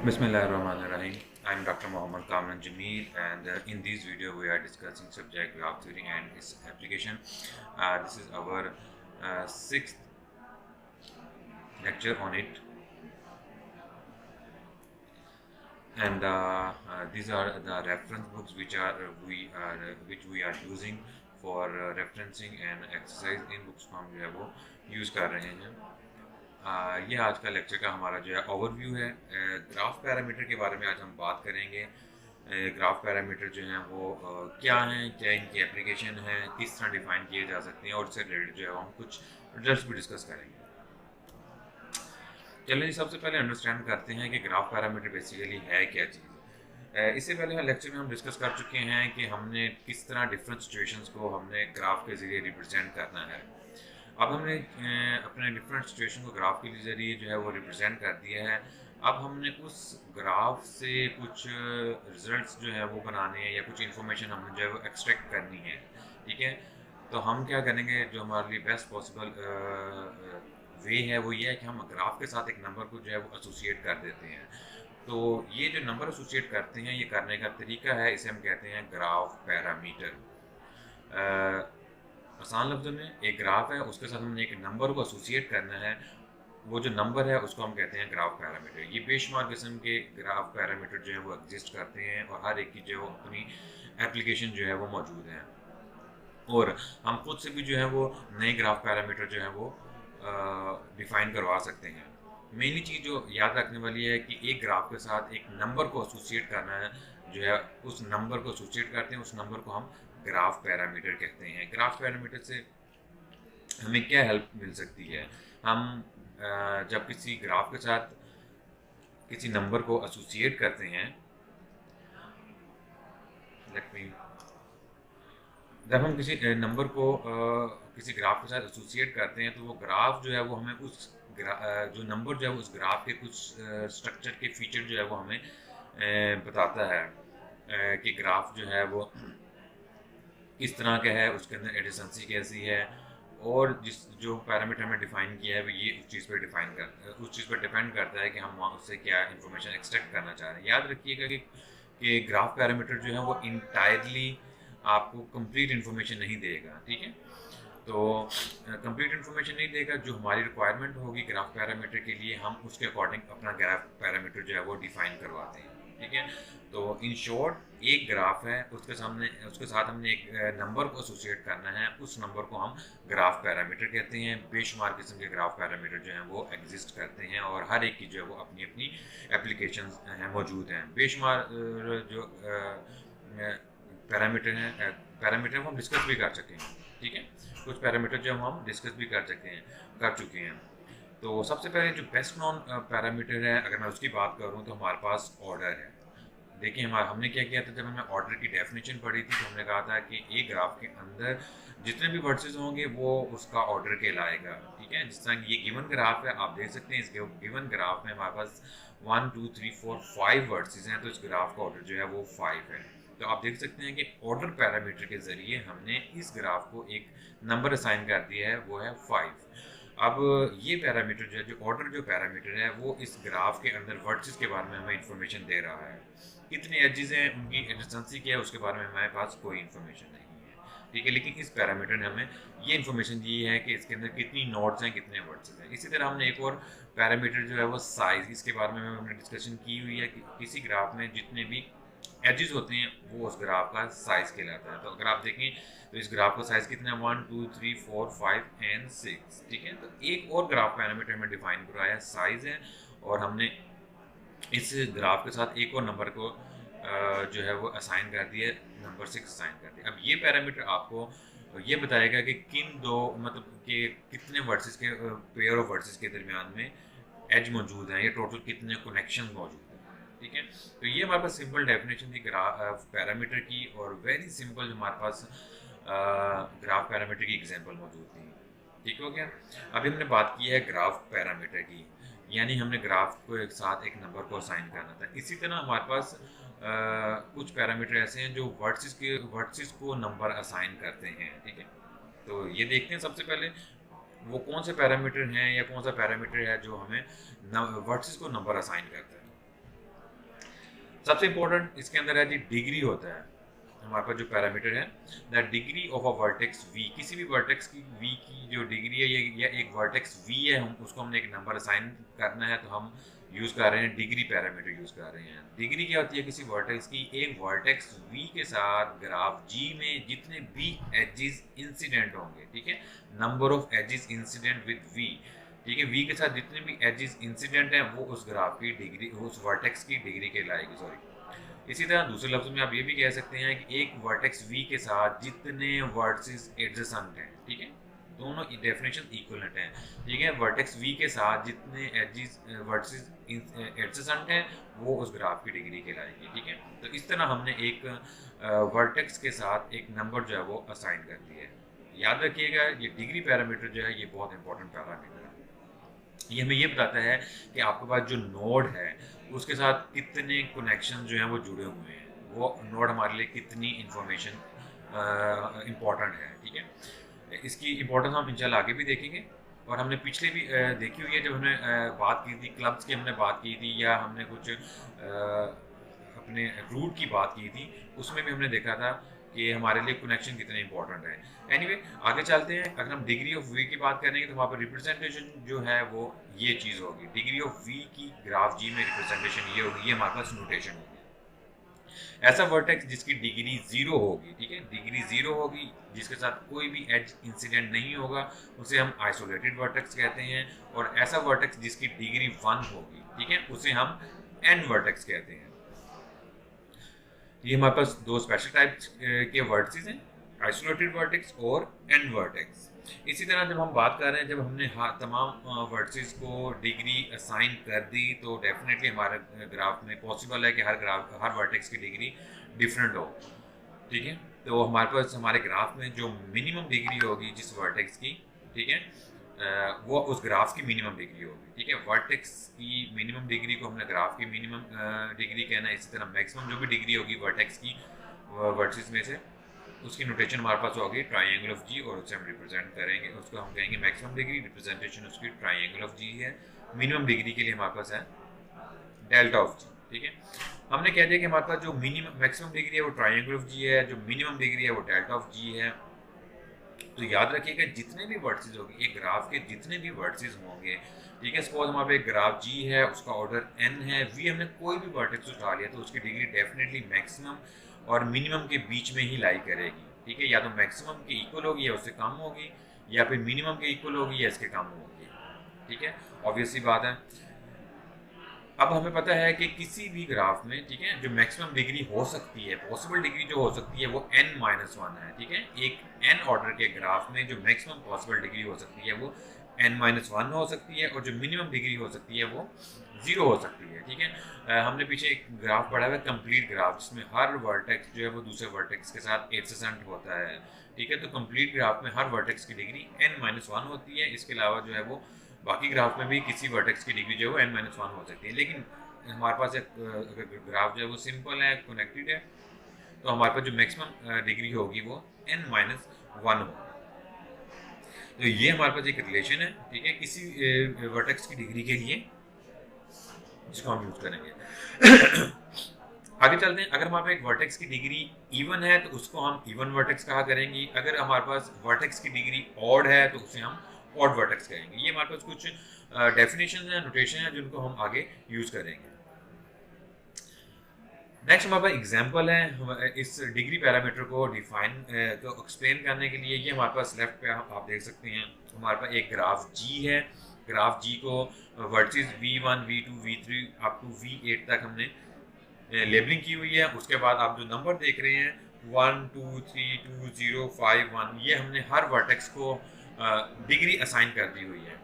Bismillahirrahmanirrahim. I'm Dr. Mohammad Kamran Jameel, and in this video we are discussing subject graph theory and its application. This is our sixth lecture on it, and these are the reference books which we are using for referencing and exercise. In books को हम जो है वो use कर रहे हैं। ये आज का लेक्चर का हमारा जो है ओवरव्यू है। ग्राफ पैरामीटर के बारे में आज हम बात करेंगे। ग्राफ पैरामीटर जो हैं वो क्या हैं, क्या इनकी एप्लीकेशन है, किस तरह डिफाइन किए जा सकते हैं, और इससे रिलेटेड जो है हम कुछ रिजल्ट्स भी डिस्कस करेंगे। चलिए सबसे पहले अंडरस्टैंड करते हैं कि ग्राफ पैरामीटर बेसिकली है क्या चीज़। इससे पहले लेक्चर में हम डिस्कस कर चुके हैं कि हमने किस तरह डिफरेंट सिचुएशंस को हमने ग्राफ के ज़रिए रिप्रेजेंट करना है। अब हमने अपने डिफरेंट सिचुएशन को ग्राफ के ज़रिए जो है वो रिप्रेजेंट कर दिया है। अब हमने उस ग्राफ से कुछ रिजल्ट्स जो है वो बनाने हैं या कुछ इन्फॉर्मेशन हमने जो है वो एक्सट्रैक्ट करनी है। ठीक है, तो हम क्या करेंगे, जो हमारे लिए बेस्ट पॉसिबल वे है वो ये है कि हम ग्राफ के साथ एक नंबर को जो है वो एसोसिएट कर देते हैं। तो ये जो नंबर एसोसिएट करते हैं, ये करने का तरीका है, इसे हम कहते हैं ग्राफ पैरामीटर। आसान लफ्ज़ों में एक ग्राफ है, उसके साथ हमने एक नंबर को एसोसिएट करना है। वो जो नंबर है उसको हम कहते हैं ग्राफ पैरामीटर। ये बेशुमार किस्म के ग्राफ पैरामीटर जो है वो एग्जिस्ट करते हैं और हर एक की जो है अपनी एप्लीकेशन जो है वो मौजूद है। और हम खुद से भी जो है वो नए ग्राफ पैरामीटर जो है वो डिफ़ाइन करवा सकते हैं। मेनली चीज़ जो याद रखने वाली है कि एक ग्राफ के साथ एक नंबर को एसोसिएट करना है, जो है उस नंबर को एसोसिएट करते हैं, उस नंबर को हम ग्राफ पैरामीटर कहते हैं। ग्राफ पैरामीटर से हमें क्या हेल्प मिल सकती है? हम जब किसी ग्राफ के साथ किसी नंबर को एसोसिएट करते हैं, लेट मी जब हम किसी नंबर को किसी ग्राफ के साथ एसोसिएट करते हैं, तो वो ग्राफ जो है वो हमें उस जो नंबर जो है उस ग्राफ के कुछ स्ट्रक्चर के फीचर जो है वो हमें बताता है कि ग्राफ जो है वो किस तरह का है, उसके अंदर एडिशंसी कैसी है, और जिस जो पैरामीटर में डिफाइन किया है वो ये उस चीज़ पर डिपेंड करता है कि हम वहाँ उससे क्या इन्फॉर्मेशन एक्सट्रैक्ट करना चाह रहे हैं। याद रखिएगा कि ग्राफ पैरामीटर जो है वो इंटायरली आपको कंप्लीट इन्फॉर्मेशन नहीं देगा। ठीक है, तो कंप्लीट इन्फॉर्मेशन नहीं देगा। जो हमारी रिक्वायरमेंट होगी ग्राफ पैरामीटर के लिए, हम उसके अकॉर्डिंग अपना ग्राफ पैरामीटर जो है वो डिफाइन करवाते हैं। ठीक है, तो इन शॉर्ट एक ग्राफ है, उसके साथ हमने एक नंबर को एसोसिएट करना है, उस नंबर को हम ग्राफ पैरामीटर कहते हैं। बेशुमार किस्म के ग्राफ पैरामीटर जो हैं वो एग्जिस्ट करते हैं और हर एक की जो है वो अपनी अपनी एप्लीकेशन हैं, मौजूद हैं। बेशुमार जो पैरामीटर हैं, पैरामीटर हम डिस्कस भी कर चुके हैं। ठीक है, कुछ पैरामीटर जो हम डिस्कस भी कर चुके हैं। तो सबसे पहले जो बेस्ट नॉन पैरामीटर है, अगर मैं उसकी बात करूं तो हमारे पास ऑर्डर है। देखिए हमने क्या किया था, जब हमने ऑर्डर की डेफिनेशन पढ़ी थी तो हमने कहा था कि एक ग्राफ के अंदर जितने भी वर्सेस होंगे वो उसका ऑर्डर कहलाएगा। ठीक है, जिस तरह ये गिवन ग्राफ है, आप देख सकते हैं इस गिवन ग्राफ में हमारे पास 1 2 3 4 5 वर्सेस हैं, तो इस ग्राफ का ऑर्डर जो है वो 5 है। तो आप देख सकते हैं कि ऑर्डर पैरामीटर के ज़रिए हमने इस ग्राफ को एक नंबर असाइन कर दिया है, वो है 5। अब ये पैरामीटर जो है, जो ऑर्डर जो पैरामीटर है, वो इस ग्राफ के अंदर वर्सेस के बारे में हमें इंफॉर्मेशन दे रहा है। कितने एजेस हैं, उनकी एडिशंसी क्या है, उसके बारे में हमारे पास कोई इन्फॉर्मेशन नहीं है। ठीक है, लेकिन इस पैरामीटर ने हमें ये इन्फॉर्मेशन दी है कि इसके अंदर कितनी नोड्स हैं, कितने वर्सेस हैं। इसी तरह हमने एक और पैरामीटर जो है वो साइज़, इसके बारे में हमने डिस्कशन की हुई है कि किसी ग्राफ में जितने भी एजेस होते हैं वो उस ग्राफ का साइज़ कहलाता है। तो अगर आप देखें तो इस ग्राफ का साइज़ कितना है, 1 2 3 4 5 एंड 6। ठीक है, तो एक और ग्राफ पैरामीटर में डिफाइन कराया साइज़ है, और हमने इस ग्राफ के साथ एक और नंबर को जो है वो असाइन कर दिया, नंबर 6 असाइन कर दिया। अब ये पैरामीटर आपको ये बताएगा कि किन दो मतलब कि कितने वर्सेस के पेयर ऑफ वर्सेस के दरमियान में एज मौजूद हैं, ये टोटल कितने कनेक्शन मौजूद हैं। ठीक है, तो ये हमारे पास सिंपल डेफिनेशन थी ग्राफ पैरामीटर की, और वेरी सिंपल हमारे पास ग्राफ पैरामीटर की एग्जांपल मौजूद थी। ठीक हो गया। अभी हमने बात की है ग्राफ पैरामीटर की, यानी हमने ग्राफ को एक साथ एक नंबर को असाइन करना था। इसी तरह हमारे पास कुछ पैरामीटर ऐसे हैं जो वर्सेस को नंबर असाइन करते हैं। ठीक है, तो ये देखते हैं सबसे पहले वो कौन से पैरामीटर हैं या कौन सा पैरामीटर है जो हमें वर्सेस को नंबर असाइन करता है। सबसे इंपॉर्टेंट इसके अंदर है जी डिग्री होता है हमारे पास जो पैरामीटर है, the degree of a vertex V, किसी भी वर्टेक्स की वी की जो डिग्री है ये या एक वर्टेक्स वी है, हम उसको हमने एक नंबर असाइन करना है, तो हम यूज़ कर रहे हैं डिग्री पैरामीटर यूज़ कर रहे हैं। डिग्री क्या होती है किसी वर्टेक्स की, एक वर्टेक्स वी के साथ ग्राफ जी में जितने भी एजेस इंसिडेंट होंगे, ठीक है, number of edges incident with V, ठीक है, वी के साथ जितने भी एजेस इंसिडेंट हैं वो उस ग्राफ की डिग्री, उस वर्टेक्स की डिग्री कहलाएगी, सॉरी। इसी तरह दूसरे लफ्ज़ में आप ये भी कह सकते हैं कि एक वर्टेक्स वी के साथ जितने वर्टिसेस एडजेसेंट हैं, ठीक है, दोनों डेफिनेशन इक्वलेंट हैं, ठीक है, वर्टेक्स वी के साथ जितने एजेस वर्टिसेस एडजेसेंट हैं वो उस ग्राफ की डिग्री कहलाएगी, ठीक है। तो इस तरह हमने एक वर्टेक्स के साथ एक नंबर जो है वो असाइन कर दिया है। याद रखिएगा ये डिग्री पैरामीटर जो है ये बहुत इंपॉर्टेंट पैरामीटर है। ये हमें ये बताता है कि आपके पास जो नोड है उसके साथ कितने कनेक्शन जो हैं वो जुड़े हुए हैं, वो नोड हमारे लिए कितनी इंफॉर्मेशन इम्पोर्टेंट है, ठीक है। इसकी इम्पोर्टेंस हम इंशाल्लाह आगे भी देखेंगे, और हमने पिछले भी देखी हुई है, जब हमने बात की थी क्लब्स की, हमने बात की थी, या हमने कुछ अपने रूट की बात की थी, उसमें भी हमने देखा था कि हमारे लिए कनेक्शन कितने इंपॉर्टेंट है। एनीवे आगे चलते हैं। अगर हम डिग्री ऑफ वी की बात करेंगे तो वहाँ पर रिप्रेजेंटेशन जो है वो ये चीज़ होगी, डिग्री ऑफ वी की ग्राफ जी में रिप्रेजेंटेशन ये होगी, ये हमारे पास नोटेशन होगी। ऐसा वर्टेक्स जिसकी डिग्री 0 होगी, ठीक है, डिग्री 0 होगी, जिसके साथ कोई भी एज इंसिडेंट नहीं होगा, उसे हम आइसोलेटेड वर्टेक्स कहते हैं। और ऐसा वर्टेक्स जिसकी डिग्री 1 होगी, ठीक है, उसे हम एन वर्टेक्स कहते हैं। ये हमारे पास दो स्पेशल टाइप्स के वर्टिसेस हैं, आइसोलेटेड वर्टेक्स और एन वर्टेक्स। इसी तरह जब हम बात कर रहे हैं, जब हमने तमाम वर्टिसेस को डिग्री असाइन कर दी, तो डेफिनेटली हमारे ग्राफ में पॉसिबल है कि हर वर्टेक्स की डिग्री डिफरेंट हो, ठीक है। तो हमारे पास हमारे ग्राफ में जो मिनिमम डिग्री होगी जिस वर्टेक्स की, ठीक है, वो उस ग्राफ की मिनिमम डिग्री होगी, ठीक है। वर्टेक्स की मिनिमम डिग्री को हमने ग्राफ की मिनिमम डिग्री कहना है। इसी तरह मैक्सिमम जो भी डिग्री होगी वर्टेक्स की वर्टिसेस में से, उसकी नोटेशन हमारे पास होगी ट्राइंगल ऑफ जी, और उसे हम रिप्रेजेंट करेंगे, उसको हम कहेंगे मैक्सिमम डिग्री, रिप्रेजेंटेशन उसकी ट्राइंगल ऑफ जी है। मिनिमम डिग्री के लिए हमारे पास है डेल्टा ऑफ जी, ठीक है। हमने कह दिया कि हमारे पास जो मिनिमम मैक्सिमम डिग्री है वो ट्राइंगल ऑफ जी है, जो मिनिमम डिग्री है वो डेल्टा ऑफ जी है। तो याद रखिएगा जितने भी वर्टिसेस होंगे, एक ग्राफ के जितने भी वर्टिसेस होंगे, ठीक है, सपोज हमारे पे एक ग्राफ जी है, उसका ऑर्डर एन है, वी हमने कोई भी वर्टेक्स उठा लिया तो उसकी डिग्री डेफिनेटली मैक्सिमम और मिनिमम के बीच में ही लाई करेगी, ठीक है, या तो मैक्सिमम के इक्वल होगी या उससे कम होगी, या फिर मिनिमम के इक्वल होगी या इसके कम होगी, ठीक है, ऑब्वियस सी बात है। अब हमें पता है कि किसी भी ग्राफ में, ठीक है, जो मैक्सिमम डिग्री हो सकती है, पॉसिबल डिग्री जो हो सकती है वो n-1 है, ठीक है। एक n ऑर्डर के ग्राफ में जो मैक्सिमम पॉसिबल डिग्री हो सकती है वो n-1 हो सकती है, और जो मिनिमम डिग्री हो सकती है वो 0 हो सकती है, ठीक है। हमने पीछे एक ग्राफ पढ़ा हुआ है कंप्लीट ग्राफ, जिसमें हर वर्टेक्स जो है वो दूसरे वर्टेक्स के साथ एडजेसेंट होता है, ठीक है। तो कंप्लीट ग्राफ में हर वर्टेक्स की डिग्री n-1 होती है। इसके अलावा जो है वो बाकी ग्राफ में भी किसी वर्टेक्स की डिग्री जो है वो n-1 हो सकती है। लेकिन हमारे पास एक अगर ग्राफ जो है वो सिंपल है, कनेक्टेड है, तो हमारे पास जो मैक्सिमम डिग्री होगी वो n-1 होगी। तो ये हमारे पास एक रिलेशन है, ठीक है, किसी वर्टेक्स की डिग्री के लिए, जिसको हम यूज करेंगे। आगे चलते हैं। अगर हमारे पास एक वर्टेक्स की डिग्री इवन है तो उसको हम इवन वर्टेक्स कहा करेंगे। अगर हमारे पास वर्टेक्स की डिग्री ऑड है तो उसे हम ऑड वर्टेक्स कहेंगे। ये हमारे पास कुछ डेफिनेशन है, नोटेशन है, जिनको हम आगे यूज करेंगे। नेक्स्ट हमारे पास एग्जांपल है इस डिग्री पैरामीटर को डिफाइन को एक्सप्लेन करने के लिए। ये हमारे पास लेफ्ट पे आप देख सकते हैं, हमारे पास एक ग्राफ जी है। ग्राफ जी को vertices v1 v2 v3 up to v8 तक हमने लेबलिंग की हुई है। उसके बाद आप जो नंबर देख रहे हैं 1 2 3 2 0 5 1, ये हमने हर वर्टेक्स को डिग्री असाइन कर दी हुई है।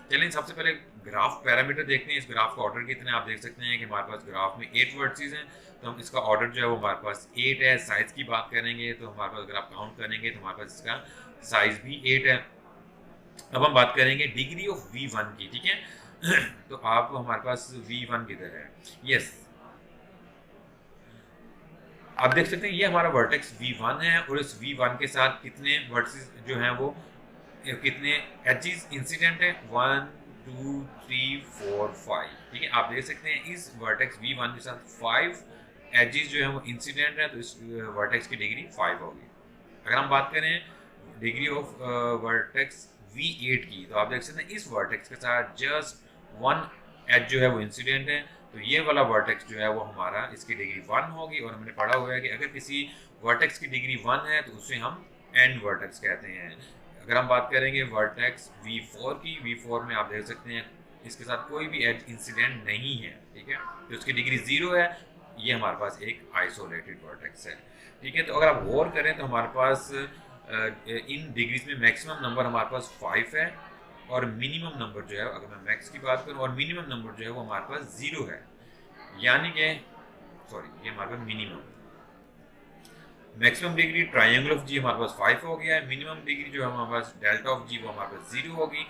चलिए सबसे पहले ग्राफ पैरामीटर देखते हैं। इस ग्राफ का ऑर्डर कितना है, आप देख सकते हैं कि हमारे पास ग्राफ में 8 वर्टिसेस हैं, तो हम इसका ऑर्डर जो है वो हमारे पास 8 है। साइज की बात करेंगे तो हमारे पास अगर आप काउंट करेंगे तो हमारे पास इसका साइज भी 8 है। अब हम बात करेंगे डिग्री ऑफ v1 की, ठीक है। तो आप हमारे पास v1 किधर है, यस आप देख सकते हैं ये हमारा वर्टेक्स v1 है, और इस v1 के साथ कितने वर्टिसेस जो हैं वो कितने एजेस इंसिडेंट है 1 2 3 4 5, ठीक है। आप देख सकते हैं इस वर्टेक्स v1 के साथ 5 एजेस जो है वो इंसिडेंट है तो इस वर्टेक्स की डिग्री 5 होगी। अगर हम बात करें डिग्री ऑफ वर्टेक्स V8 की, तो आप देख सकते हैं इस वर्टेक्स के साथ जस्ट वन एज जो है वो इंसिडेंट है, तो ये वाला वर्टेक्स जो है वो हमारा इसकी डिग्री 1 होगी। और हमने पढ़ा हुआ है कि अगर किसी वर्टेक्स की डिग्री 1 है तो उसे हम एंड वर्टेक्स कहते हैं। अगर हम बात करेंगे वर्टेक्स V4 की, V4 में आप देख सकते हैं इसके साथ कोई भी एज इंसिडेंट नहीं है, ठीक है, तो उसकी डिग्री 0 है, ये हमारे पास एक आइसोलेटेड वर्टेक्स है, ठीक है। तो अगर आप गौर करें तो हमारे पास इन डिग्रीज में मैक्सिमम नंबर हमारे पास 5 है और मिनिमम नंबर जो है, अगर मैं मैक्स की बात करूं, और मिनिमम नंबर जो है वो हमारे पास 0 है, यानी कि सॉरी ये हमारे पास minimum maximum degree triangle of G हमारे पास 5 हो गया है, मिनिमम डिग्री जो है हमारे पास डेल्टा ऑफ जी वो हमारे पास 0 होगी।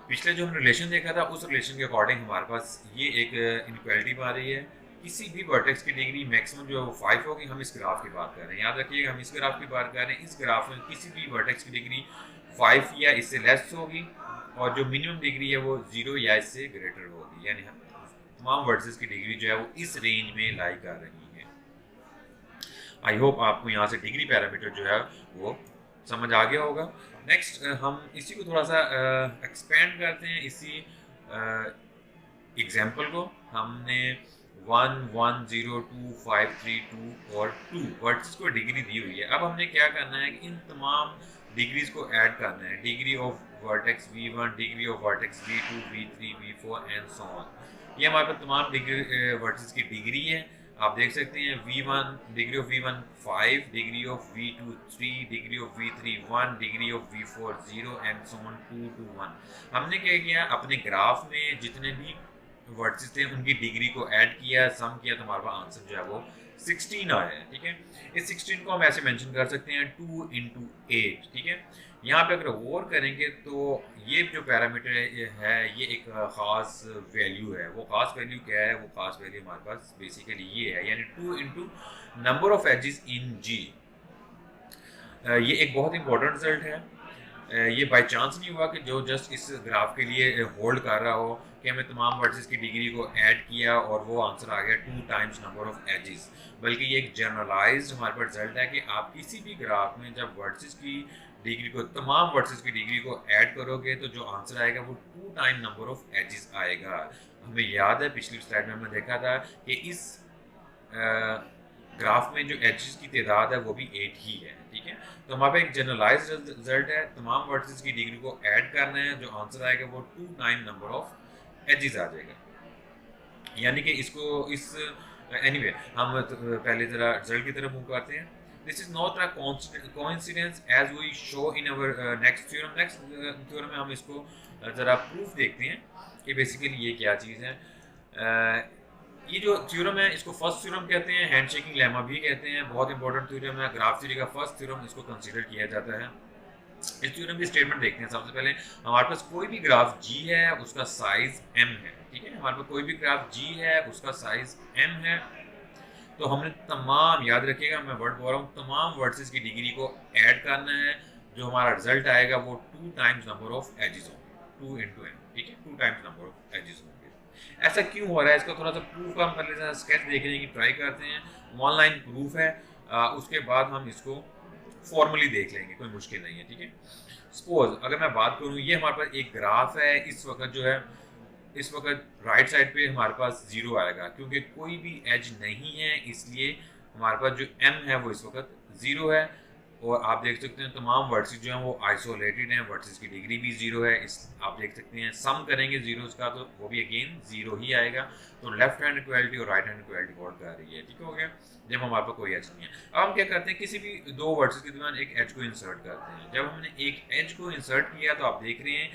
पिछले जो हमने रिलेशन देखा था उस रिलेशन के अकॉर्डिंग हमारे पास ये एक इनक्वालिटी आ रही है, किसी भी वर्टेक्स की डिग्री मैक्सिमम जो है वो 5 होगी। हम इस ग्राफ की बात कर रहे हैं, याद रखिएगा हम इस ग्राफ की बात कर रहे हैं। इस ग्राफ में किसी भी वर्टेक्स की डिग्री 5 या इससे लेस होगी और जो मिनिमम डिग्री है वो 0 या इससे ग्रेटर होगी, यानी तमाम वर्टेक्स की डिग्री जो है वो इस रेंज में लाई कर रही है। आई होप आपको यहाँ से डिग्री पैरामीटर जो है वो समझ आ गया होगा। नेक्स्ट हम इसी को थोड़ा सा एक्सपेंड करते हैं, इसी एग्जाम्पल को। हमने 1, 1, 0, 2, 5, 3, 2 और 2 वर्ड्स को डिग्री दी हुई है। अब हमने क्या करना है कि इन तमाम डिग्रीज को ऐड करना है, degree of vertex V1, degree of vertex V2, V3, V4 and so on. ये हमारे पास तमाम डिग्री वर्टेक्स की डिग्री है। आप देख सकते हैं V1 degree of V1 5, degree of V2 3, degree of V3 1, degree of V4 0 and so on 2 to 1। हमने क्या किया, अपने ग्राफ में जितने भी वर्ड्स थे उनकी डिग्री को ऐड किया, सम किया, तो हमारे पास आंसर जो है वो 16 आया है, ठीक है। इस 16 को हम ऐसे मेंशन कर सकते हैं 2 into 8, ठीक है। यहाँ पे अगर गौर करेंगे तो ये जो पैरामीटर है ये एक ख़ास वैल्यू है। वो ख़ास वैल्यू क्या है, वो ख़ास वैल्यू हमारे पास बेसिकली ये है, यानी 2 into नंबर ऑफ एजेस इन जी। ये एक बहुत इंपॉर्टेंट रिजल्ट है। ये बाय चांस नहीं हुआ कि जो जस्ट इस ग्राफ के लिए होल्ड कर रहा हो कि हमें तमाम वर्सेस की डिग्री को ऐड किया और वो आंसर आ गया 2 times नंबर ऑफ एजेस, बल्कि ये एक जनरलाइज्ड हमारे पास रिजल्ट है कि आप किसी भी ग्राफ में जब वर्सेस की डिग्री को, तमाम वर्सेस की डिग्री को ऐड करोगे तो जो आंसर आएगा वो 2 times नंबर ऑफ एजेस आएगा। हमें याद है पिछली स्लाइड में हमने देखा था कि इस ग्राफ में जो एजेस की तादाद है वो भी 8 ही है, ठीक है। तो हमारे पास एक जनरलाइज्ड रिजल्ट है, तमाम वर्सेस की डिग्री को ऐड करना है, जो आंसर आएगा वो 2 times नंबर ऑफ एजेस आ जाएगा, यानी कि इसको इस एनीवे हम पहले ज़रा रिजल्ट की तरफ मूव करते हैं। This is not a coincidence as we show in our next theorem. Next theorem में हम इसको ज़रा प्रूफ देखते हैं कि बेसिकली ये क्या चीज़ है। ये जो थ्योरम है इसको फर्स्ट थ्योरम कहते हैं, हैंडशेकिंग लेमा भी कहते हैं, बहुत इंपॉर्टेंट थ्योरम है, ग्राफ थ्योरी का फर्स्ट थ्योरम इसको कंसीडर किया जाता है। इस थ्योरम की स्टेटमेंट देखते हैं। सबसे पहले हमारे पास कोई भी ग्राफ G है उसका साइज M है, ठीक है। हमारे पास कोई भी ग्राफ G है उसका साइज M है, तो हमने तमाम, याद रखिएगा मैं वर्ड बोल रहा हूँ, तमाम वर्सेस की डिग्री को ऐड करना है, जो हमारा रिजल्ट आएगा वो 2 times नंबर ऑफ एजेस होंगे, 2 into n, ठीक है, 2 times नंबर ऑफ एजेस होंगे। ऐसा क्यों हो रहा है, इसका थोड़ा सा प्रूफ का हम पहले स्केच देखने की ट्राई करते हैं। ऑनलाइन प्रूफ है, उसके बाद हम इसको फॉर्मली देख लेंगे, कोई मुश्किल नहीं है, ठीक है। सपोज अगर मैं बात करूँ, ये हमारे पास एक ग्राफ है, इस वक्त जो है इस वक्त राइट साइड पे हमारे पास 0 आएगा क्योंकि कोई भी एज नहीं है, इसलिए हमारे पास जो m है वो इस वक्त 0 है। और आप देख सकते हैं तमाम वर्सेस जो हैं वो आइसोलेटेड हैं, वर्सेस की डिग्री भी 0 है। इस आप देख सकते हैं सम करेंगे जीरोस का तो वो भी अगेन 0 ही आएगा। तो लेफ्ट हैंड इक्वालिटी और राइट हैंड इक्वालिटी होल्ड कर रही है, ठीक हो गया। जब हमारे पास कोई एज नहीं है, अब हम क्या करते हैं, किसी भी दो वर्सेस के दरमियान एक एज को इंसर्ट करते हैं। जब हमने एक एज को इंसर्ट किया तो आप देख रहे हैं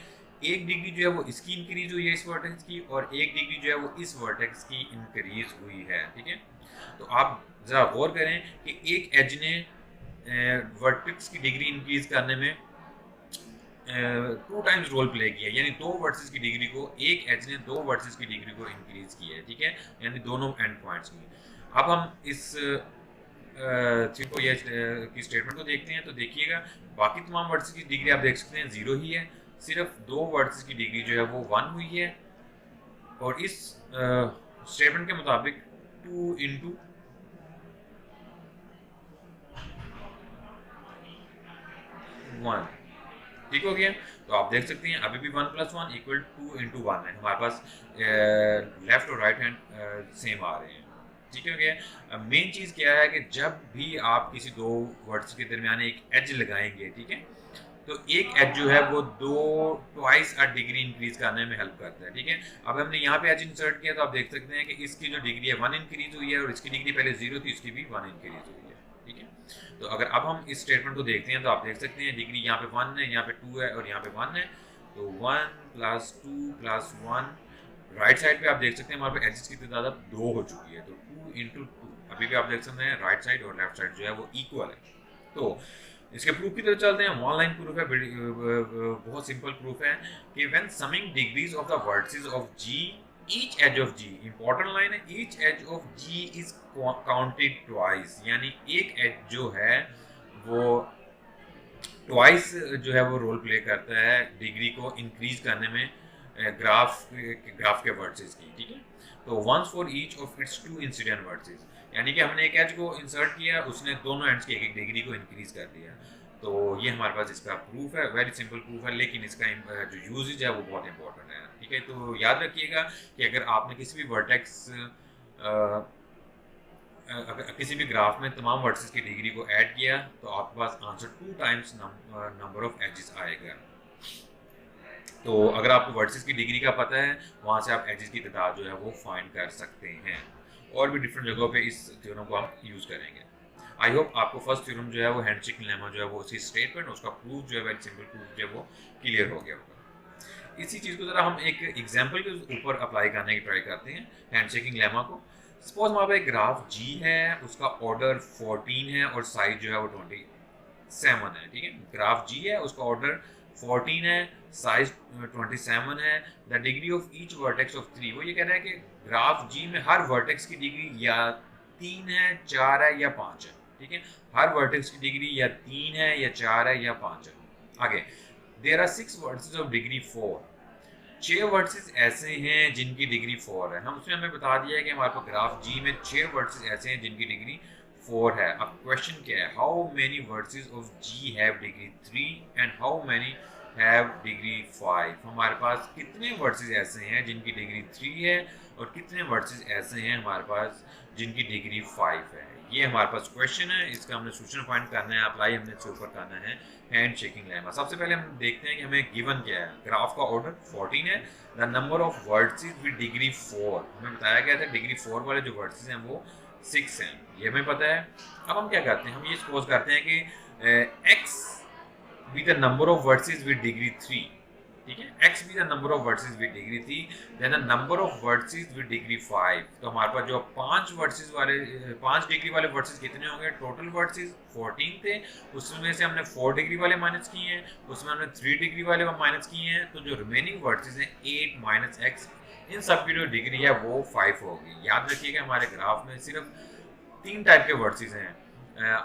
1 डिग्री जो है वो इसकी इंक्रीज हुई है इस वर्टेक्स की, और 1 डिग्री जो है वो इस वर्टेक्स की इंक्रीज हुई है, ठीक है। तो आप जरा गौर करें कि एक एज ने वर्टेक्स की डिग्री इंक्रीज करने में 2 times रोल प्ले किया, यानी 2 वर्सेस की डिग्री को, एक एज ने 2 वर्सेस की डिग्री को इंक्रीज किया है, ठीक है, यानी दोनों एंड पॉइंट्स की। अब हम इस की स्टेटमेंट को देखते हैं तो देखिएगा बाकी तमाम वर्सेस की डिग्री आप देख सकते हैं 0 ही है, सिर्फ 2 वर्सेस की डिग्री जो है वो 1 हुई है। और इस स्टेटमेंट के मुताबिक 2 into 1, ठीक हो गया। तो आप देख सकते हैं अभी भी 1 + 1 = 2 × 1 है, हमारे पास लेफ्ट और राइट हैंड सेम आ रहे हैं, ठीक हो गया। मेन चीज़ क्या है कि जब भी आप किसी दो वर्ड्स के दरमियान एक एज लगाएंगे, ठीक है, तो एक एज जो है वो दो ट्वाइस अ डिग्री इंक्रीज करने में हेल्प करता है, ठीक है। अब हमने यहाँ पे एज इंसर्ट किया तो आप देख सकते हैं कि इसकी जो डिग्री है 1 इंक्रीज हुई है और इसकी डिग्री पहले 0 थी, इसकी भी 1 इंक्रीज हुई है, ठीक है। तो अगर अब हम इस स्टेटमेंट को देखते हैं तो आप देख सकते हैं डिग्री यहाँ पे 1 है, यहाँ पे 2 है और यहाँ पे 1 है, तो 1 + 2 + 1। राइट साइड पे आप देख सकते हैं हमारे पे एजेस की तादाद अब 2 हो चुकी है, तो 2 × 2 अभी भी आप देख सकते हैं राइट साइड और लेफ्ट साइड जो है वो इक्वल है। तो इसके प्रूफ की तरफ चलते हैं। वन लाइन प्रूफ है, बहुत सिंपल प्रूफ है कि when summing degrees of the vertices of G, each edge of G, important line है, each edge of G is counted twice, यानी एक एज जो है वो ट्वाइस जो है वो रोल प्ले करता है डिग्री को इंक्रीज करने में ग्राफ के वर्टिसेस की, ठीक है। तो once for each of its 2 incident vertices, यानी कि हमने एक एज को इंसर्ट किया, उसने दोनों एंड्स की एक डिग्री को इंक्रीज कर दिया। तो ये हमारे पास इसका प्रूफ है, वेरी सिंपल प्रूफ है, लेकिन इसका जो यूजेज है वो बहुत इंपॉर्टेंट है, ठीक है। तो याद रखिएगा कि अगर आपने किसी भी वर्टेक्स किसी भी ग्राफ में तमाम वर्टिसेस की डिग्री को ऐड किया तो आपके पास answer 2 times number of edges आएगा। तो अगर आपको वर्टिसेस की डिग्री का पता है, वहाँ से आप एजेस की तादाद जो है वो फाइंड कर सकते हैं। और भी डिफरेंट जगहों पे इस थ्योरम को हम यूज़ करेंगे। आई होप आपको फर्स्ट थ्योरम जो है वो हैंडशेकिंग लेमा जो है वो उसी स्टेटमेंट उसका प्रूफ जो है वेरी सिंपल प्रूफ जो है वो क्लियर हो गया होगा। इसी चीज़ को ज़रा हम एक एग्जाम्पल के ऊपर अप्लाई करने की ट्राई करते हैं हैंडशेकिंग लेमा को। सपोज हमारे पास एक ग्राफ जी है, उसका ऑर्डर 14 है और साइज जो है वो 27 है, ठीक है। ग्राफ जी है, उसका ऑर्डर 14 है, साइज 27 है। The degree of each vertex of 3, वो ये कह रहा है कि ग्राफ जी में हर वर्टेक्स की डिग्री या 3 है, 4 है या 5 है, ठीक है। हर वर्टेक्स की डिग्री या 3 है या 4 है या 5 है। आगे, there are 6 vertices of degree 4, 6 vertices ऐसे हैं जिनकी डिग्री 4 है। हम उसमें हमें बता दिया है कि हमारे पास ग्राफ जी में 6 वर्टिसेस ऐसे हैं जिनकी डिग्री 4 है। अब क्वेश्चन क्या है, how many vertices of G have degree 3 and how many have degree 5। हमारे पास कितने वर्टिसेस ऐसे हैं जिनकी डिग्री 3 है और कितने वर्टिसेस ऐसे हैं हमारे पास जिनकी डिग्री 5 है। ये हमारे पास क्वेश्चन है, इसका हमने सोल्यूशन फाइंड करना है, अप्लाई हमने इसके ऊपर करना है हैंडशेकिंग लेमा। सबसे पहले हम देखते हैं कि हमें गिवन क्या है। ग्राफ का ऑर्डर 14 है, the number of vertices with degree 4, हमें बताया गया था डिग्री 4 वाले जो वर्टिसेस हैं वो 6 हैं, ये हमें पता है। अब हम क्या करते हैं, हम ये सपोज करते हैं कि x be the number of vertices with degree 3, ठीक है। x be the number of vertices with degree 3, then the number of vertices with degree 5। तो हमारे पास जो 5 वर्टिसेस वाले 5 डिग्री वाले वर्टिसेस कितने होंगे, टोटल वर्टिसेस 14 थे, उसमें से हमने 4 डिग्री वाले माइनस किए हैं, उसमें हमने 3 डिग्री वाले माइनस किए हैं, तो जो रिमेनिंग वर्टिसेस हैं 8 - x, इन सब की जो डिग्री है वो 5 होगी। याद रखिएगा हमारे ग्राफ में सिर्फ 3 टाइप के वर्टिसेस हैं,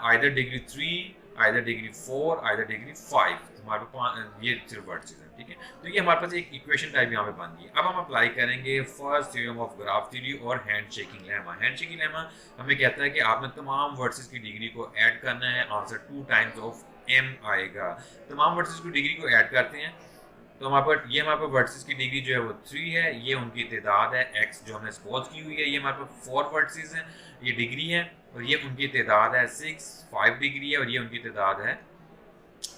either degree 3, either degree 4, either degree 5, हमारे पास ये सिर्फ वर्टिसेस हैं, ठीक है। तो ये हमारे पास एक इक्वेशन टाइप यहाँ पे बन गई। अब हम अप्लाई करेंगे first theorem of graph theory और हैंडशेकिंग लेमा। हैंडशेकिंग लेमा हमें कहता है कि आपने तमाम वर्टिसेस की डिग्री को ऐड करना है, आंसर 2 टाइम्स ऑफ m आएगा। तमाम वर्टिसेस की डिग्री को ऐड करते हैं तो हमारे पास वर्टिसेस की डिग्री जो है वो 3 है, ये उनकी तादाद है x जो हमने सपोज की हुई है, ये हमारे पास 4 वर्टिसेस हैं, ये डिग्री है, और ये उनकी तादाद है 6, 5 डिग्री है, और ये उनकी तादाद है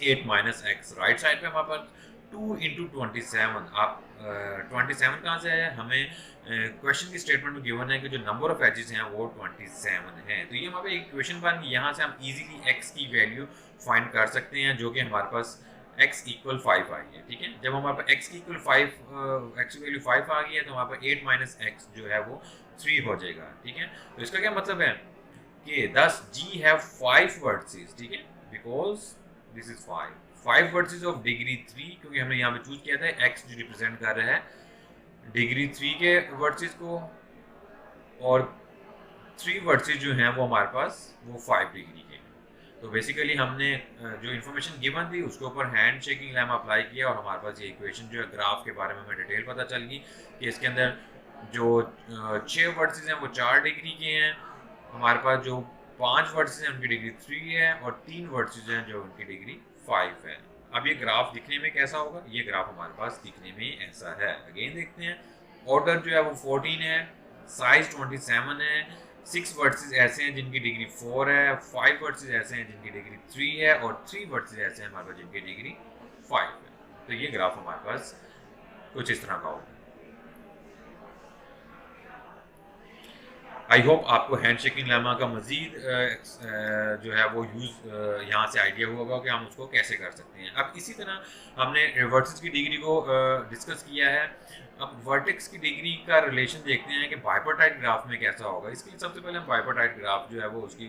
8 - x। राइट साइड पे हमारे पास 2 × 27, आप 27 कहाँ से आया, हमें क्वेश्चन की स्टेटमेंट में गिवन है कि जो नंबर ऑफ एजेस हैं वो 27 हैं। तो ये हमारे एक इक्वेशन बन गई, यहाँ से हम इजीली x की वैल्यू फाइंड कर सकते हैं, जो कि हमारे पास x = 5 आई है, ठीक है। जब हमारे पास x की वैल्यू 5 आ गई है तो हमारे पास 8 - x जो है वो 3 हो जाएगा, ठीक है। तो इसका क्या मतलब है कि thus G have 5 vertices, ठीक है, because this is 5 vertices of degree 3, क्योंकि हमने यहाँ पे चूज किया था x जो रिप्रेजेंट कर रहा है डिग्री 3 के वर्टिसेस को, और 3 वर्टिसेस जो हैं वो हमारे पास वो 5 डिग्री के। तो बेसिकली हमने जो इन्फॉर्मेशन गिवन थी उसके ऊपर हैंडशेकिंग लेमा अप्लाई किया, और हमारे पास ये इक्वेशन जो है ग्राफ के बारे में हमें डिटेल पता चल गई कि इसके अंदर जो 6 वर्टिसेस हैं वो 4 डिग्री के हैं, हमारे पास जो 5 वर्टिसेस हैं उनकी डिग्री 3 है, और 3 वर्टिसेस हैं जो उनकी डिग्री 5 है। अब ये ग्राफ दिखने में कैसा होगा? ये ग्राफ हमारे पास दिखने में ऐसा है। अगेन देखते हैं, ऑर्डर जो है वो 14 है, साइज 27 है, 6 वर्सेस ऐसे हैं जिनकी डिग्री 4 है, 5 वर्सेस ऐसे हैं जिनकी डिग्री 3 है, और 3 वर्सेस ऐसे हैं हमारे पास जिनकी डिग्री 5 है। तो ये ग्राफ हमारे पास कुछ इस तरह का होगा। आई होप आपको हैंड शेकिंग लेमा का मज़ीद जो है वो यूज़ यहाँ से आइडिया हुआ होगा कि हम उसको कैसे कर सकते हैं। अब इसी तरह हमने वर्सेस की डिग्री को डिस्कस किया है। अब वर्टेक्स की डिग्री का रिलेशन देखते हैं कि बाइपर्टाइट ग्राफ में कैसा होगा। इसके लिए सबसे पहले हम बाइपर्टाइट ग्राफ जो है वो उसकी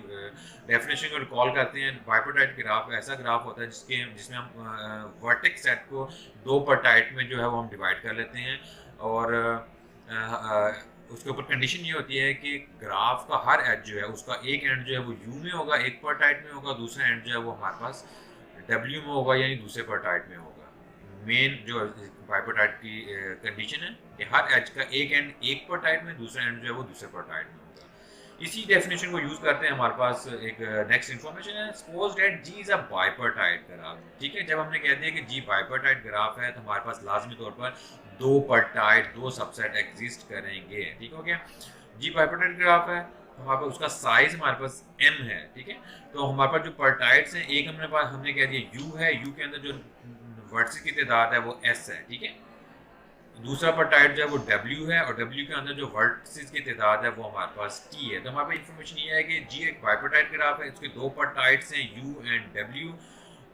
डेफिनेशन को रिकॉल करते हैं। बाइपर्टाइट ग्राफ ऐसा ग्राफ होता है जिसमें हम वर्टेक्स सेट को 2 पर्टाइट में जो है वो हम डिवाइड कर लेते हैं, और उसके ऊपर कंडीशन ये होती है कि ग्राफ का हर एज जो है उसका एक एंड जो है वो यू में होगा, एक पर्टाइट में होगा, दूसरा एंड जो है वो हमारे पास डब्ल्यू में होगा, यानी दूसरे पर्टाइट में होगा। मेन जो बाइपर्टाइट की कंडीशन है कि हर एज का एक एंड एक पर्टाइट में, दूसरा एंड जो है वो दूसरे पर्टाइट में होगा। इसी डेफिनेशन को यूज करते हैं। हमारे पास एक नेक्स्ट इन्फॉर्मेशन है, suppose that G is a bipartite graph. ठीक है, जब हमने कह दिया कि जी बाइपर्टाइट ग्राफ है तो हमारे पास लाजमी तौर पर 2 पर्टाइट 2 सबसेट एग्जिस्ट करेंगे। ठीक हो गया, जी बाइपर्टाइट ग्राफ है, हमारे पास उसका साइज हमारे पास m है। ठीक है, तो हमारे पास जो पर्टाइट्स हैं, एक हमने कह दिया u है, u के अंदर जो वर्सेस की तादाद है वो s है। ठीक है, दूसरा पर्टाइट जो है वो W है, और W के अंदर जो वर्टिसेस की तादाद है वो हमारे पास T है। तो हमारे पास इन्फॉर्मेशन ये है कि G एक बाइपर्टाइट ग्राफ है, इसके 2 पर्टाइट्स हैं U and W।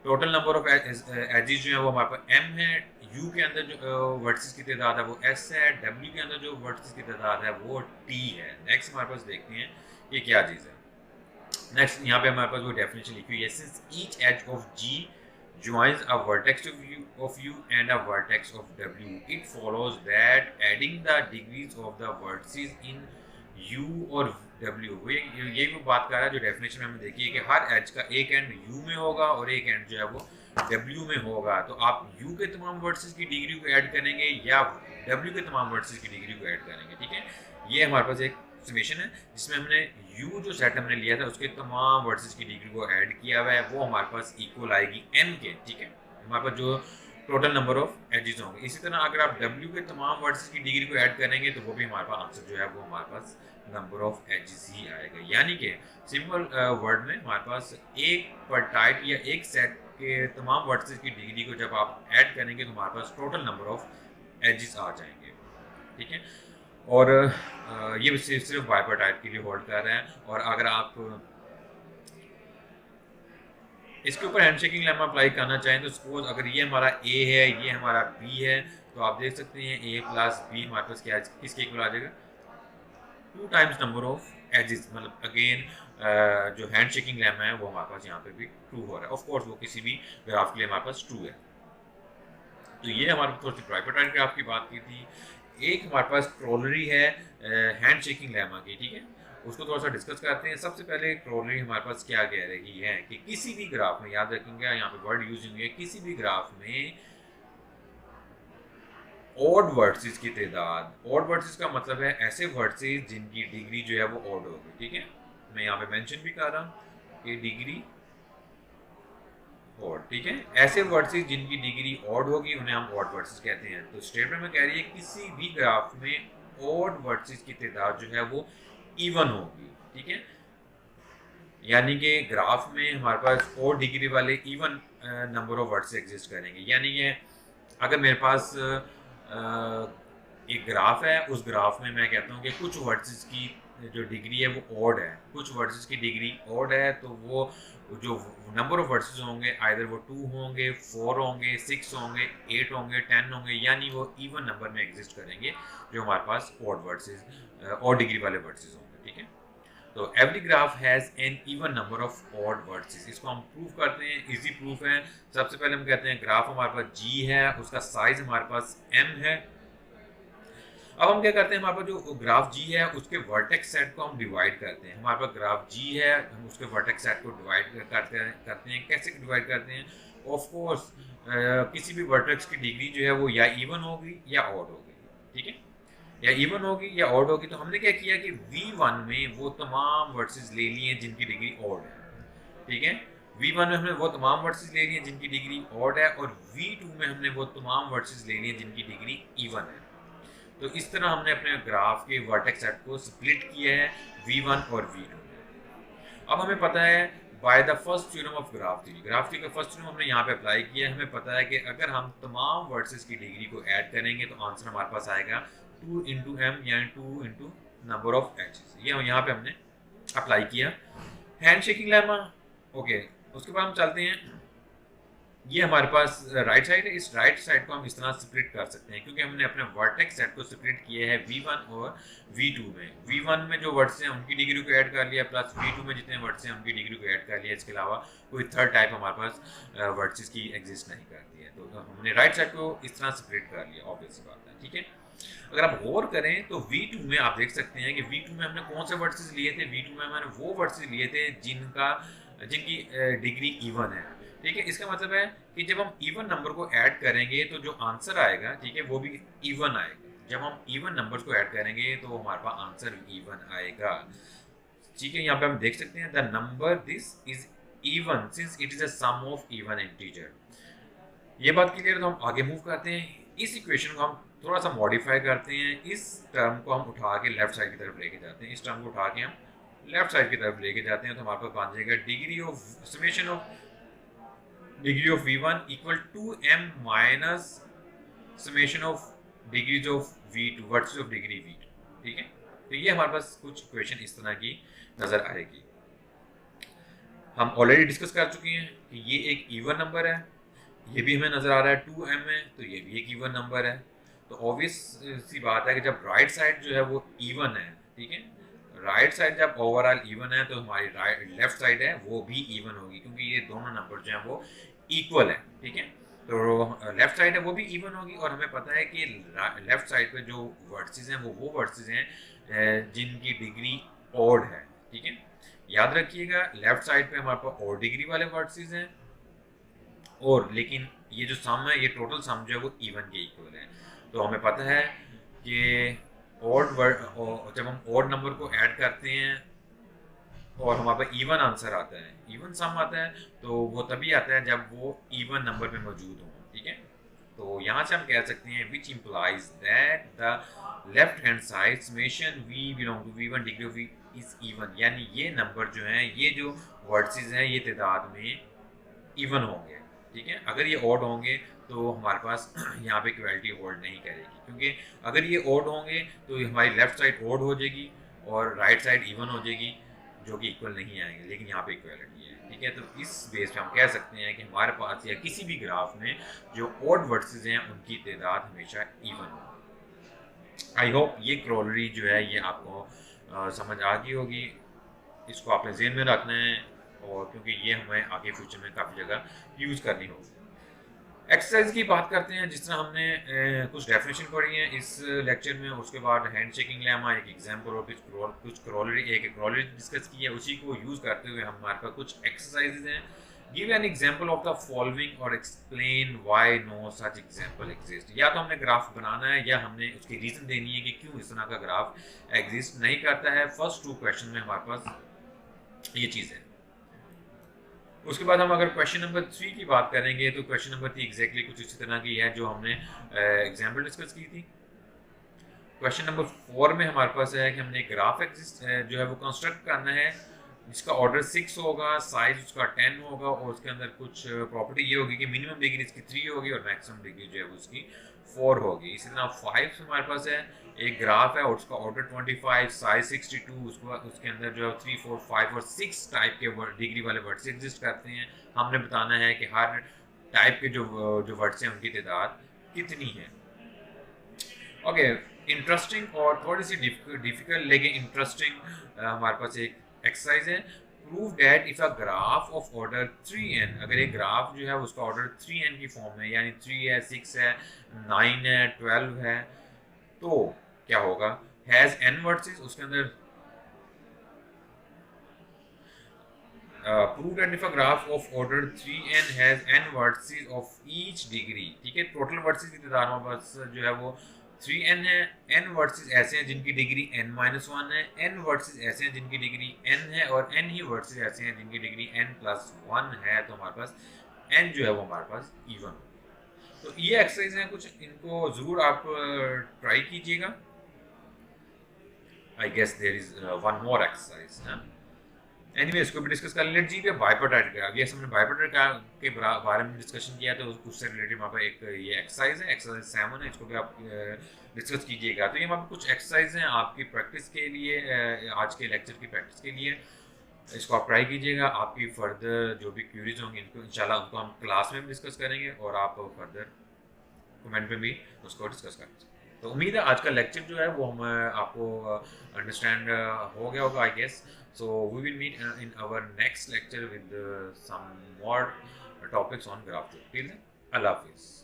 Total number of edges जो है वो हमारे पास M है, U के अंदर जो वर्टिसेस की तादाद है वो S है, W के अंदर जो वर्टिसेस की तादाद है वो T है। नेक्स्ट हमारे पास देखते हैं ये क्या चीज़ है। नेक्स्ट यहाँ पे हमारे पास वो डेफिनेशन लिखी हुई है, since each edge of G joins a vertex of U and a vertex of W, it follows that adding the degrees of the vertices in U और W, ये भी बात कर रहा है जो डेफिनेशन में हमने देखी है कि हर एज का एक एंड U में होगा और एक एंड जो है वो W में होगा। तो आप U के तमाम वर्टिसेस की डिग्री को ऐड करेंगे या W के तमाम वर्टिसेस की डिग्री को ऐड करेंगे। ठीक है, ये हमारे पास एक समेशन है जिसमें हमने U जो सेट हमने लिया था उसके तमाम वर्सेस की डिग्री को ऐड किया हुआ है, वो हमारे पास इक्वल आएगी M के। ठीक है, हमारे पास जो टोटल नंबर ऑफ एजेस होंगे। इसी तरह अगर आप W के तमाम वर्सेस की डिग्री को ऐड करेंगे तो वो भी हमारे पास आंसर जो है वो हमारे पास नंबर ऑफ एजेस ही आएगा। यानी कि सिंपल वर्ड में हमारे पास एक पर्टाइट या एक सेट के तमाम वर्सेस की डिग्री को जब आप ऐड करेंगे तो हमारे पास टोटल नंबर ऑफ एजेस आ जाएंगे। ठीक है, और ये सिर्फ बाइपर्टाइट के लिए होल्ड कर रहे हैं। और अगर आप इसके ऊपर हैंडशेकिंग लेमा अप्लाई करना चाहें तो सपोज अगर ये हमारा A है, ये हमारा B है, तो आप देख सकते हैं A प्लस B हमारे पास क्या किसके इक्वल आ जाएगा, 2 टाइम्स नंबर ऑफ एजेस। मतलब अगेन जो हैंडशेकिंग लेमा है वो हमारे पास यहाँ पे भी ट्रू हो रहा है। ऑफ कोर्स वो किसी भी ग्राफ के लिए हमारे पास ट्रू है। तो ये हमारे थोड़ी सी बाइपर्टाइट ग्राफ की बात की थी। एक हमारे पास क्रोलरी है हैंड शेकिंग लेमा की। ठीक है, उसको थोड़ा सा डिस्कस करते हैं। सबसे पहले क्रोलरी हमारे पास क्या कह रही है कि किसी भी ग्राफ में, याद रखेंगे यहाँ पे वर्ड यूज होंगे, किसी भी ग्राफ में ऑड वर्सेस की तादाद, ऑड वर्सेस का मतलब है ऐसे वर्सेस जिनकी डिग्री जो है वो ऑड होगी। ठीक है, मैं यहाँ पे मेंशन भी कर रहा हूँ कि डिग्री ऑड। ठीक है, ऐसे वर्सेस जिनकी डिग्री ऑड होगी उन्हें हम ऑड वर्सेस कहते हैं। तो स्टेटमेंट में कह रही है किसी भी ग्राफ में ऑड वर्सेस की तादाद जो है वो इवन होगी। ठीक है, यानी कि ग्राफ में हमारे पास ऑड डिग्री वाले even number of versus exist करेंगे। यानी कि अगर मेरे पास एक ग्राफ है, उस ग्राफ में मैं कहता हूँ कि कुछ वर्सेस की जो डिग्री है वो ऑड है, कुछ वर्सेस की डिग्री ऑड है, तो वो जो नंबर ऑफ वर्सेस होंगे आइदर वो 2 होंगे, 4 होंगे, 6 होंगे, 8 होंगे, 10 होंगे, यानी वो इवन नंबर में एग्जिस्ट करेंगे जो हमारे पास ऑड वर्सेस ऑड डिग्री वाले वर्सेस होंगे। ठीक है, तो every graph has an even number of odd versus. इसको हम प्रूव करते हैं, इजी प्रूफ है। सबसे पहले हम कहते हैं ग्राफ हमारे पास G है, उसका साइज हमारे पास M है। अब हम क्या करते हैं, हमारे पास जो ग्राफ G है उसके वर्टेक्स सेट को हम डिवाइड करते हैं। हमारे पास ग्राफ G है, हम उसके वर्टेक्स सेट को डिवाइड करते हैं। कैसे डिवाइड करते हैं? ऑफ कोर्स किसी भी वर्टेक्स की डिग्री जो है वो या इवन होगी या ऑड होगी। ठीक है, या इवन होगी या ऑड होगी। तो हमने क्या किया कि V1 में वो तमाम वर्सेस ले लिए जिनकी डिग्री ऑड है। ठीक है, V1 में हमने वो तमाम वर्सेस ले लिए हैं जिनकी डिग्री ऑड है, और V2 में हमने वो तमाम वर्सेस ले लिए हैं जिनकी डिग्री इवन है। तो इस तरह हमने अपने ग्राफ के वर्टेक्स सेट को स्प्लिट किया है V1 और V2 में। अब हमें पता है by the first theorem of graph theory, graph theory का फर्स्ट थ्योरम हमने यहाँ पे अप्लाई किया है। हमें पता है कि अगर हम तमाम वर्सेस की डिग्री को ऐड करेंगे तो आंसर हमारे पास आएगा 2 इंटू एम, यानी 2 इंटू नंबर ऑफ एचेस। ये यहाँ पे हमने अप्लाई किया। हैंड शेकिंग लेमा, ओके, उसके बाद हम चलते हैं, ये हमारे पास राइट साइड है। इस राइट साइड को हम इस तरह स्प्लिट कर सकते हैं क्योंकि हमने अपने वर्टेक्स सेट को स्प्लिट किया है V1 और V2 में। V1 में जो वर्ड्स हैं उनकी डिग्री को ऐड कर लिया, प्लस V2 में जितने वर्ड्स हैं उनकी डिग्री को ऐड कर लिया। इसके अलावा कोई थर्ड टाइप हमारे पास वर्ड्स की एग्जिस्ट नहीं करती है, तो हमने राइट साइड को इस तरह स्प्लिट कर लिया, ऑब्वियस बात है, ठीक है। अगर आप गौर करें तो V2 में आप देख सकते हैं कि V2 में हमने कौन से वर्ड्स लिए थे। V2 में हमने वो वर्ड्स लिए थे जिनकी डिग्री इवन है, ठीक है। इसका मतलब है कि जब हम इवन नंबर को ऐड करेंगे तो जो आंसर आएगा, ठीक है, वो भी इवन आएगा। जब हम इवन नंबर्स को ऐड करेंगे तो हमारे पास आंसर इवन आएगा, ठीक है। यहाँ पे हम देख सकते हैं the number this is even since it is a sum of even integer. ये बात क्लियर, तो हम आगे मूव करते हैं। इस इक्वेशन को हम थोड़ा सा मॉडिफाई करते हैं। इस टर्म को हम उठा के लेफ्ट साइड की तरफ लेके जाते हैं। इस टर्म को उठा के हम लेफ्ट साइड की तरफ लेके जाते हैं तो हमारे पास बन जाएगा degree of summation of degree of V1 equal to m minus summation of degrees of V2 versus of degree V2, ठीक है। तो ये हमारे पास कुछ इक्वेशन इस तरह की नजर आएगी। हम ऑलरेडी डिस्कस कर चुके हैं कि ये एक इवन नंबर है, ये भी हमें नजर आ रहा है 2m है, तो ये भी एक इवन नंबर है। तो ऑब्वियस सी बात है कि जब राइट साइड जो है वो इवन है, ठीक है, राइट साइड जब ओवरऑल इवन है तो हमारी राइट लेफ्ट साइड है वो भी इवन होगी, क्योंकि ये दोनों नंबर जो हैं वो इक्वल है, ठीक है। तो लेफ्ट साइड है वो भी इवन होगी, और हमें पता है कि लेफ्ट साइड पे जो वर्सेस हैं वो वर्सेस हैं जिनकी डिग्री ऑड है, ठीक है। याद रखिएगा लेफ्ट साइड पे हमारे पास ऑड डिग्री वाले वर्सेस हैं, और लेकिन ये जो सम है, ये टोटल सम जो है वो इवन के इक्वल है। तो हमें पता है कि जब हम ऑड नंबर को ऐड करते हैं और हमारे पास इवन आंसर आता है, इवन सम आता है, तो वो तभी आता है जब वो इवन नंबर में मौजूद हो, ठीक है। तो यहाँ से हम कह सकते हैं which implies that the left hand side summation V belong to V1 degree of V is even, यानी ये नंबर जो हैं, ये जो वर्सेस हैं, ये तादाद में इवन होंगे, ठीक है। अगर ये ऑड होंगे तो हमारे पास यहाँ पे इक्वालिटी होल्ड नहीं करेगी, क्योंकि अगर ये ऑड होंगे तो हमारी लेफ्ट साइड ऑड हो जाएगी और राइट साइड इवन हो जाएगी, जो कि इक्वल नहीं आएंगे, लेकिन यहाँ पे इक्वालिटी है, ठीक है। तो इस बेस पे हम कह सकते हैं कि हमारे पास या किसी भी ग्राफ में जो ऑड वर्सेस हैं उनकी तादाद हमेशा इवन हो। आई होप ये क्रोलरी जो है ये आपको समझ आ गई होगी। इसको आपने ज़हन में रखना है, और क्योंकि ये हमें आगे फ्यूचर में काफ़ी जगह यूज़ करनी होगी। एक्सरसाइज की बात करते हैं। जिस तरह हमने कुछ डेफिनेशन पढ़ी है इस लेक्चर में, उसके बाद हैंड शेकिंग लेमा, एक एग्जाम्पल और कुछ क्रॉलरी डिस्कस की है, उसी को यूज़ करते हुए हमारे पास कुछ एक्सरसाइजेज हैं। Give an example of the following और explain why no such example exist. या तो हमने ग्राफ बनाना है या हमने उसकी रीज़न देनी है कि क्यों इस तरह का ग्राफ एग्जिस्ट नहीं करता है। फर्स्ट 2 क्वेश्चन में हमारे पास ये चीज़ है। उसके बाद हम अगर क्वेश्चन नंबर 3 की बात करेंगे तो क्वेश्चन नंबर 3 एग्जैक्टली कुछ इसी तरह की है जो हमने एग्जाम्पल डिस्कस की थी। क्वेश्चन नंबर 4 में हमारे पास है कि हमने एक ग्राफ जो है वो कंस्ट्रक्ट करना है जिसका ऑर्डर 6 होगा, साइज उसका 10 होगा, और उसके अंदर कुछ प्रॉपर्टी ये होगी कि मिनिमम डिग्री इसकी 3 होगी और मैक्सिमम डिग्री जो है वो उसकी 4 होगी। इसी तरह 5 हमारे पास है एक ग्राफ है और उसका ऑर्डर 25, साइज 62, उसके अंदर जो है 3, 4, 5 और 6 टाइप के डिग्री वाले वर्ड्स एग्जिस्ट करते हैं। हमने बताना है कि हर टाइप के जो वर्ड्स हैं उनकी तादाद कितनी है। ओके, इंटरेस्टिंग और थोड़ी सी डिफिकल्ट लेकिन इंटरेस्टिंग हमारे पास एक एक्सरसाइज है। Prove that if a graph of order 3n, अगर एक ग्राफ जो है उसका ऑर्डर 3n की फॉर्म में, यानी 3 है, 6 है, 9 है, 12 है, तो क्या होगा। हैज n वर्सेस, उसके अंदर prove that if a graph of order 3n has n versus of each degree, ठीक है। टोटल वर्सेस की तादाद हमारे पास जो है वो 3n है, n वर्सेस ऐसे हैं जिनकी डिग्री n-1 है, n वर्सेस ऐसे हैं जिनकी डिग्री n है, और n ही वर्सेस ऐसे हैं जिनकी डिग्री n+1 है। तो हमारे पास n जो है वो हमारे पास इवन। तो ये एक्सरसाइज हैं कुछ, इनको ज़रूर आप ट्राई कीजिएगा। I guess there is one more exercise. Anyway इसको भी डिस्कस कर लेट जी पे बाइपोटाइट का। अभी हमने बाइपोटाइट का के बारे में डिस्कशन किया, तो उससे रिलेटेड वहाँ पे एक ये एक्सरसाइज है, एक्सरसाइज 7 है, इसको भी आप डिस्कस कीजिएगा। तो ये वहाँ पे कुछ एक्सरसाइज हैं आपकी प्रैक्टिस के लिए, आज के लेक्चर की प्रैक्टिस के लिए। इसको आप ट्राई कीजिएगा। आपकी फर्दर जो भी क्यूरीज होंगी इनको इंशाल्लाह उनको हम क्लास में भी डिस्कस करेंगे, और आप फर्दर कमेंट में भी उसको डिस्कस करेंगे। तो उम्मीद है आज का लेक्चर जो है वो हम आपको अंडरस्टैंड हो गया होगा, I guess. So we will meet in our next lecture with some more topics on graph theory. Till then, Allah Hafiz.